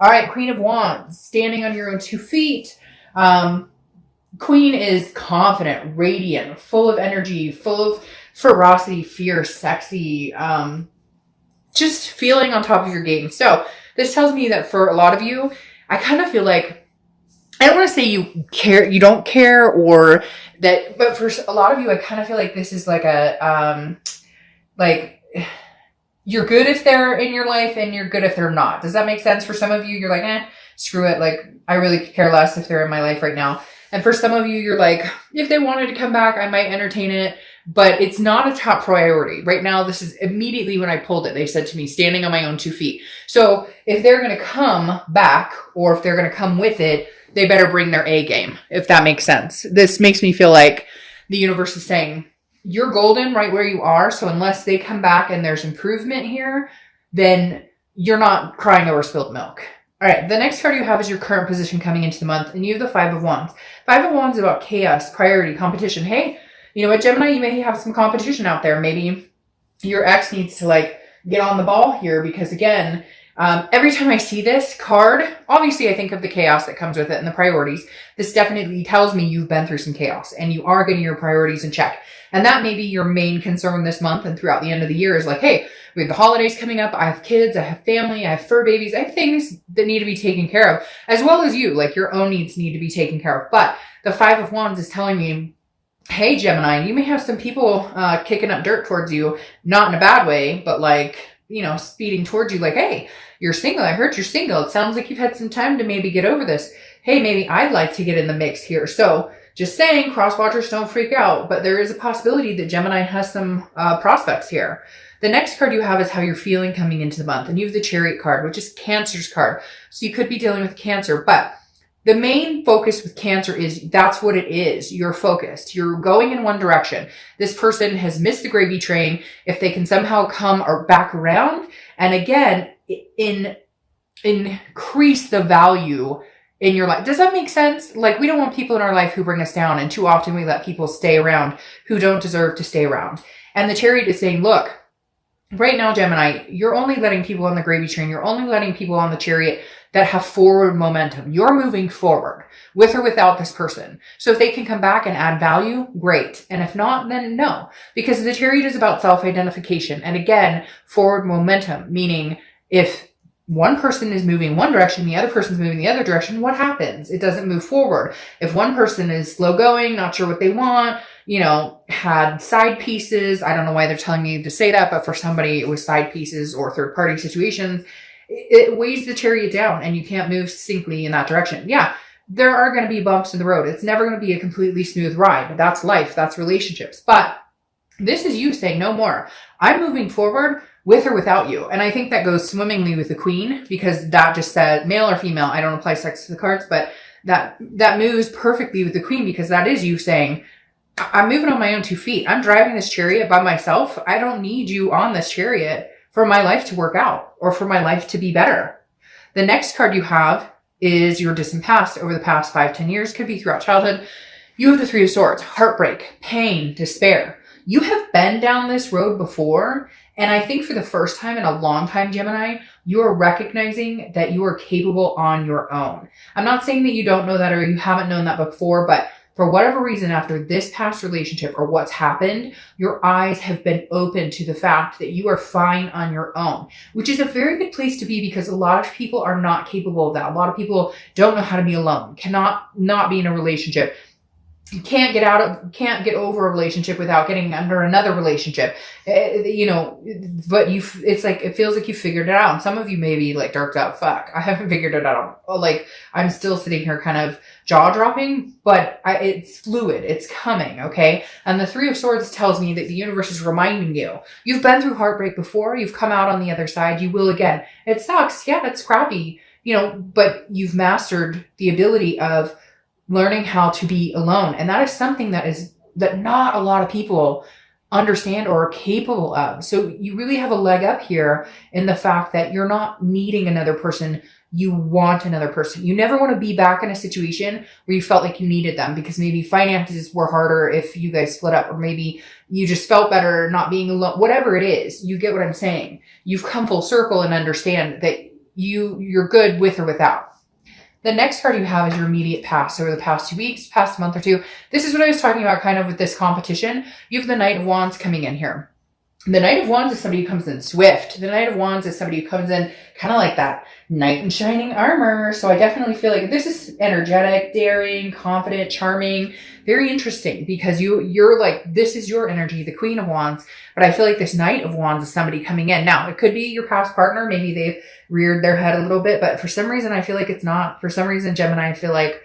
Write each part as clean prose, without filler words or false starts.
All right, Queen of Wands, standing on your own 2 feet. Queen is confident, radiant, full of energy, full of ferocity, fierce, sexy, just feeling on top of your game. So this tells me that for a lot of you, I kind of feel like, I don't want to say you don't care, or that, but for a lot of you, I kind of feel like this is like like you're good if they're in your life and you're good if they're not. Does that make sense? For some of you, you're like, screw it. Like, I really care less if they're in my life right now. And for some of you, you're like, if they wanted to come back, I might entertain it, but it's not a top priority. Right now, this is immediately when I pulled it. They said to me, standing on my own 2 feet. So if they're going to come back, or if they're going to come with it, they better bring their A game, if that makes sense. This makes me feel like the universe is saying, you're golden right where you are. So unless they come back and there's improvement here, then you're not crying over spilled milk. All right, the next card you have is your current position coming into the month, and you have the Five of Wands. Five of Wands is about chaos, priority, competition. Hey, you know what, Gemini, you may have some competition out there. Maybe your ex needs to like get on the ball here, because again, every time I see this card, obviously I think of the chaos that comes with it and the priorities. This definitely tells me you've been through some chaos and you are getting your priorities in check. And that may be your main concern this month and throughout the end of the year is like, hey, we have the holidays coming up. I have kids, I have family, I have fur babies. I have things that need to be taken care of, as well as you, like your own needs need to be taken care of. But the Five of Wands is telling me, hey, Gemini, you may have some people kicking up dirt towards you, not in a bad way, but like, you know, speeding towards you like, hey, you're single. I heard you're single. It sounds like you've had some time to maybe get over this. Hey, maybe I'd like to get in the mix here. So just saying, cross-watchers, don't freak out, but there is a possibility that Gemini has some prospects here. The next card you have is how you're feeling coming into the month. And you have the Chariot card, which is Cancer's card. So you could be dealing with Cancer, but the main focus with Cancer is that's what it is. You're focused. You're going in one direction. This person has missed the gravy train. If they can somehow come or back around and again, increase the value in your life. Does that make sense? Like, we don't want people in our life who bring us down, and too often we let people stay around who don't deserve to stay around. And the Chariot is saying, look, right now, Gemini, you're only letting people on the gravy train. You're only letting people on the Chariot that have forward momentum. You're moving forward with or without this person. So if they can come back and add value, great. And if not, then no. Because the Chariot is about self-identification. And again, forward momentum, meaning if one person is moving one direction, the other person's moving the other direction, what happens? It doesn't move forward. If one person is slow going, not sure what they want, you know, had side pieces, I don't know why they're telling me to say that, but for somebody it was side pieces or third party situations, it weighs the Chariot down and you can't move succinctly in that direction. Yeah, there are going to be bumps in the road. It's never going to be a completely smooth ride. That's life. That's relationships. But this is you saying no more. I'm moving forward with or without you. And I think that goes swimmingly with the Queen, because that just said male or female. I don't apply sex to the cards, but that moves perfectly with the Queen, because that is you saying, I'm moving on my own 2 feet. I'm driving this Chariot by myself. I don't need you on this Chariot for my life to work out or for my life to be better. The next card you have is your distant past over the past 5-10 years, could be throughout childhood. You have the Three of Swords, heartbreak, pain, despair. You have been down this road before. And I think for the first time in a long time, Gemini, you are recognizing that you are capable on your own. I'm not saying that you don't know that or you haven't known that before, but for whatever reason, after this past relationship or what's happened, your eyes have been open to the fact that you are fine on your own, which is a very good place to be, because a lot of people are not capable of that. A lot of people don't know how to be alone, cannot not be in a relationship. You can't get over a relationship without getting under another relationship, you know, but it's like, it feels like you figured it out. And some of you may be like darked out. Fuck, I haven't figured it out. Like, I'm still sitting here kind of jaw dropping, but it's fluid. It's coming. Okay. And the Three of Swords tells me that the universe is reminding you, you've been through heartbreak before. You've come out on the other side. You will again. It sucks. Yeah, it's crappy, you know, but you've mastered the ability of learning how to be alone. And that is something that not a lot of people understand or are capable of. So you really have a leg up here in the fact that you're not needing another person. You want another person. You never want to be back in a situation where you felt like you needed them, because maybe finances were harder if you guys split up, or maybe you just felt better not being alone. Whatever it is, you get what I'm saying. You've come full circle and understand that you're good with or without. The next card you have is your immediate past, over the past 2 weeks, past month or two. This is what I was talking about kind of with this competition. You have the Knight of Wands coming in here. The Knight of Wands is somebody who comes in swift. The Knight of Wands is somebody who comes in kind of like that knight in shining armor. So I definitely feel like this is energetic, daring, confident, charming, very interesting, because you're like, this is your energy, the Queen of Wands. But I feel like this Knight of Wands is somebody coming in. Now, it could be your past partner. Maybe they've reared their head a little bit, but for some reason, I feel like it's not. For some reason, Gemini, I feel like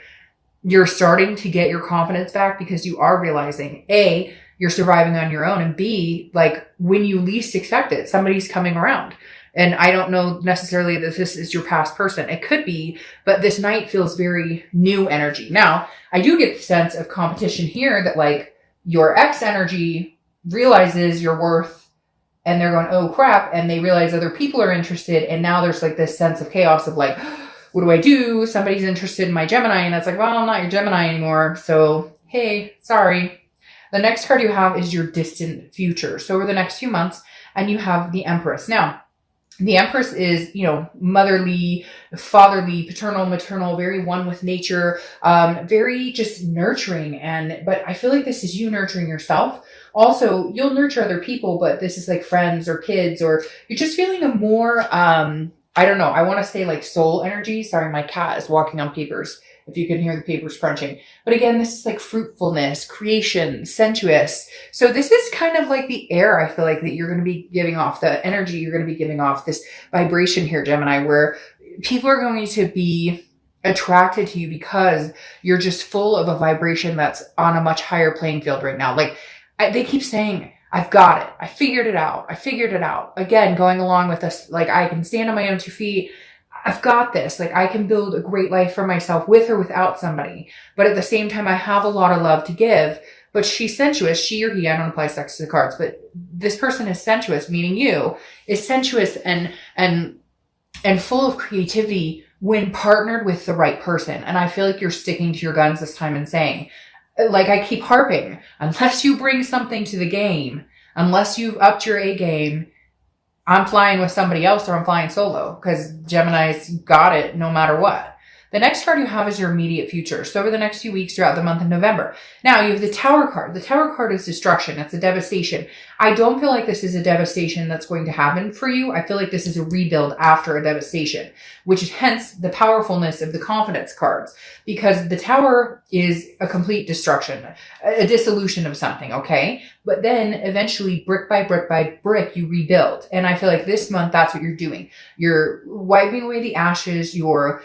you're starting to get your confidence back because you are realizing, A, you're surviving on your own, and B, like when you least expect it, somebody's coming around. And I don't know necessarily that this is your past person. It could be, but this Knight feels very new energy. Now, I do get the sense of competition here that like your ex energy realizes your worth and they're going, oh crap. And they realize other people are interested. And now there's like this sense of chaos of like, what do I do? Somebody's interested in my Gemini. And it's like, well, I'm not your Gemini anymore. So, hey, sorry. The next card you have is your distant future. So over the next few months, and you have the Empress. Now, the Empress is, motherly, fatherly, paternal, maternal, very one with nature, very just nurturing. But I feel like this is you nurturing yourself. Also, you'll nurture other people, but this is like friends or kids, or you're just feeling a more, I don't know. I want to say like soul energy. Sorry, my cat is walking on papers, if you can hear the papers crunching. But again, this is like fruitfulness, creation, sensuous. So this is kind of like the air, I feel like, that you're going to be giving off, the energy you're going to be giving off, this vibration here, Gemini, where people are going to be attracted to you because you're just full of a vibration that's on a much higher playing field right now. Like they keep saying, I've got it. I figured it out. I figured it out. Again, going along with this, like I can stand on my own 2 feet. I've got this. Like I can build a great life for myself with or without somebody. But at the same time, I have a lot of love to give. But she's sensuous. She or he, I don't apply sex to the cards, but this person is sensuous, meaning you, is sensuous and full of creativity when partnered with the right person. And I feel like you're sticking to your guns this time and saying, like I keep harping, unless you bring something to the game, unless you've upped your A game, I'm flying with somebody else or I'm flying solo, because Gemini's got it no matter what. The next card you have is your immediate future. So over the next few weeks throughout the month of November. Now you have the Tower card. The Tower card is destruction. It's a devastation. I don't feel like this is a devastation that's going to happen for you. I feel like this is a rebuild after a devastation, which is hence the powerfulness of the confidence cards, because the Tower is a complete destruction, a dissolution of something, okay? But then eventually brick by brick by brick, you rebuild. And I feel like this month, that's what you're doing. You're wiping away the ashes. You're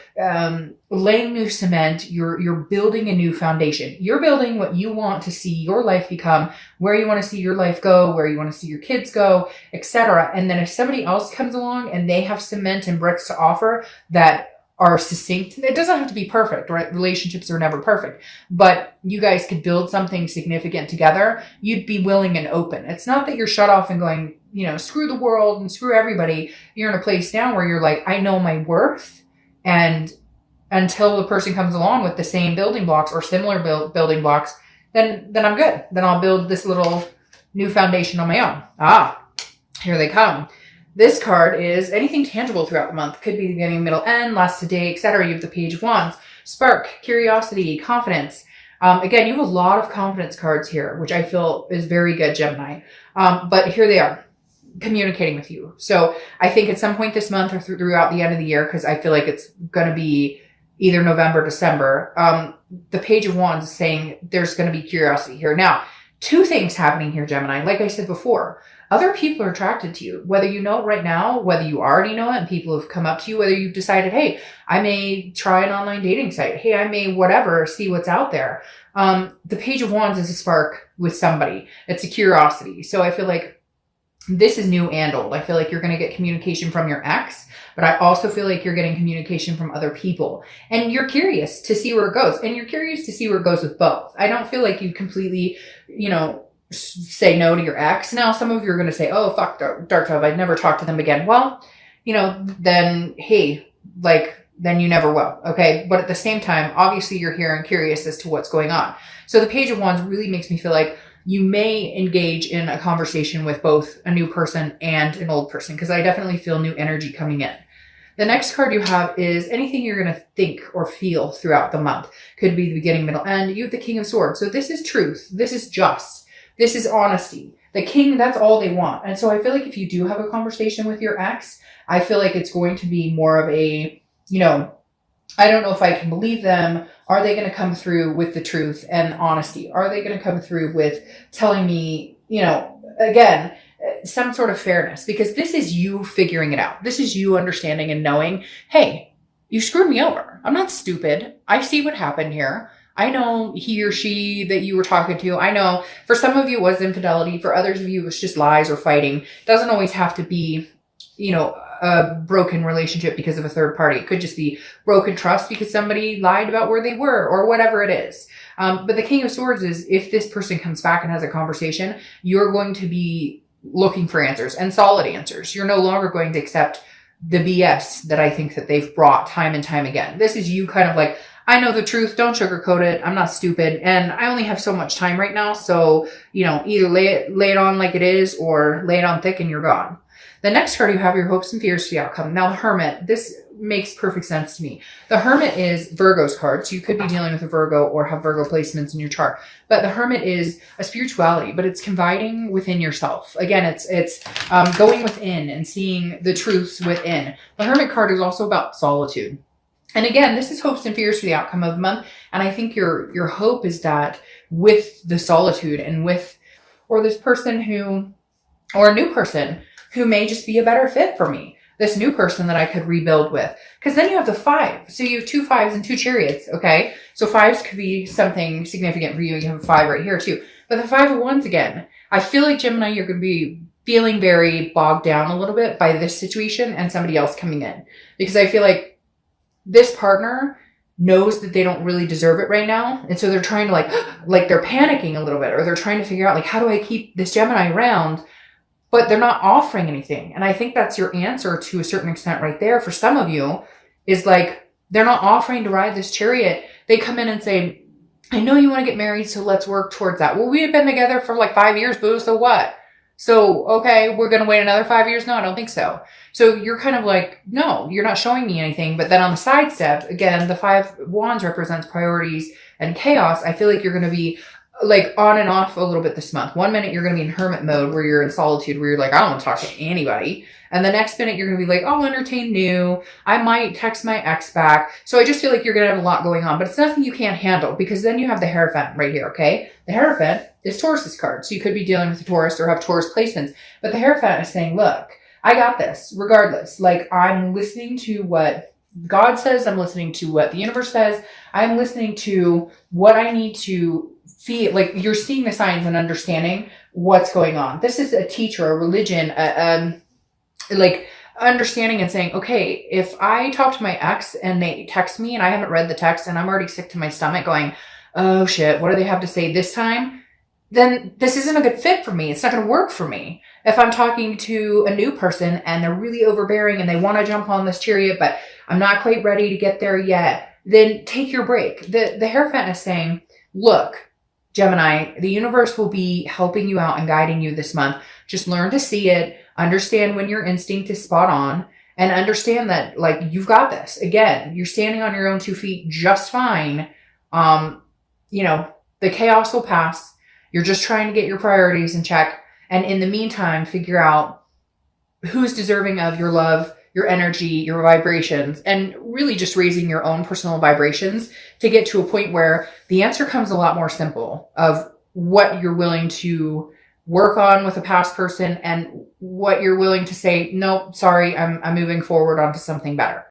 laying new cement. You're building a new foundation. You're building what you want to see your life become, where you want to see your life go, where you want to see your kids go, etc. And then if somebody else comes along and they have cement and bricks to offer that are succinct, it doesn't have to be perfect, right? Relationships are never perfect, but you guys could build something significant together. You'd be willing and open. It's not that you're shut off and going, screw the world and screw everybody. You're in a place now where you're like, I know my worth. And until the person comes along with the same building blocks or similar building blocks, then I'm good. Then I'll build this little new foundation on my own. Here they come. This card is anything tangible throughout the month. Could be the beginning, middle, end, last today, etc. You have the Page of Wands, spark, curiosity, confidence. Again, you have a lot of confidence cards here, which I feel is very good, Gemini. But here they are, communicating with you. So I think at some point this month or throughout the end of the year, because I feel like it's going to be either November, December, the Page of Wands is saying there's going to be curiosity here. Now, 2 things happening here, Gemini. Like I said before, other people are attracted to you, whether you know it right now, whether you already know it and people have come up to you, whether you've decided, hey, I may try an online dating site. Hey, I may whatever, see what's out there. The Page of Wands is a spark with somebody. It's a curiosity. So I feel like this is new and old. I feel like you're going to get communication from your ex, but I also feel like you're getting communication from other people. And you're curious to see where it goes. And you're curious to see where it goes with both. I don't feel like you completely, say no to your ex. Now, some of you are going to say, oh, fuck Dark Dove, I'd never talk to them again. Well, then, hey, then you never will. Okay. But at the same time, obviously you're here and curious as to what's going on. So the Page of Wands really makes me feel like you may engage in a conversation with both a new person and an old person, because I definitely feel new energy coming in. The next card you have is anything you're going to think or feel throughout the month. Could be the beginning, middle, end. You have the King of Swords. So this is truth. This is just. This is honesty. The king, that's all they want. And so I feel like if you do have a conversation with your ex, I feel like it's going to be more of a, I don't know if I can believe them. Are they going to come through with the truth and honesty? Are they going to come through with telling me, again, some sort of fairness? Because this is you figuring it out. This is you understanding and knowing, hey, you screwed me over. I'm not stupid. I see what happened here. I know he or she that you were talking to. I know for some of you it was infidelity. For others of you, it was just lies or fighting. It doesn't always have to be, a broken relationship because of a third party. It could just be broken trust because somebody lied about where they were or whatever it is. But the King of Swords is if this person comes back and has a conversation, you're going to be looking for answers and solid answers. You're no longer going to accept the BS that I think that they've brought time and time again. This is you kind of like, I know the truth. Don't sugarcoat it. I'm not stupid. And I only have so much time right now. So, either lay it on like it is or lay it on thick and you're gone. The next card you have your hopes and fears for the outcome. Now the Hermit, this makes perfect sense to me. The Hermit is Virgo's card. So you could be dealing with a Virgo or have Virgo placements in your chart. But the Hermit is a spirituality, but it's confiding within yourself. Again, it's going within and seeing the truths within. The Hermit card is also about solitude. And again, this is hopes and fears for the outcome of the month. And I think your hope is that with the solitude and or this person or a new person who may just be a better fit for me, this new person that I could rebuild with. Because then you have the 5. So you have 2 5s and 2 chariots, okay? So 5s could be something significant for you. You have a 5 right here too. But the 5 of Wands again, I feel like Gemini, you're going to be feeling very bogged down a little bit by this situation and somebody else coming in. Because I feel like this partner knows that they don't really deserve it right now. And so they're trying to like they're panicking a little bit, or they're trying to figure out like, how do I keep this Gemini around? But they're not offering anything. And I think that's your answer to a certain extent right there. For some of you is like, they're not offering to ride this chariot. They come in and say, I know you want to get married, so let's work towards that. Well, we had been together for like 5 years, boo, so what? So, okay, we're going to wait another 5 years? No, I don't think so. So you're kind of like, no, you're not showing me anything. But then on the side step, again, the 5 wands represents priorities and chaos. I feel like you're going to be like on and off a little bit this month. 1 minute you're going to be in hermit mode where you're in solitude, where you're like, I don't want to talk to anybody. And the next minute you're going to be like, I'll entertain new. I might text my ex back. So I just feel like you're going to have a lot going on, but it's nothing you can't handle, because then you have the Hierophant right here. Okay. The Hierophant is Taurus's card. So you could be dealing with a Taurus or have Taurus placements, but the Hierophant is saying, look, I got this regardless. Like, I'm listening to what God says. I'm listening to what the universe says. I'm listening to what I need to feel. Like, you're seeing the signs and understanding what's going on. This is a teacher, a religion, like understanding and saying, okay, if I talk to my ex and they text me and I haven't read the text and I'm already sick to my stomach going, oh shit, what do they have to say this time? Then this isn't a good fit for me. It's not going to work for me. If I'm talking to a new person and they're really overbearing and they want to jump on this chariot, but I'm not quite ready to get there yet, then take your break. The Hierophant is saying, look, Gemini, the universe will be helping you out and guiding you this month. Just learn to see it, understand when your instinct is spot on, and understand that, like, you've got this. Again, you're standing on your own 2 feet just fine. You know, the chaos will pass. You're just trying to get your priorities in check. And in the meantime, figure out who's deserving of your love, your energy, your vibrations, and really just raising your own personal vibrations to get to a point where the answer comes a lot more simple of what you're willing to work on with a past person and what you're willing to say, no, sorry, I'm moving forward onto something better.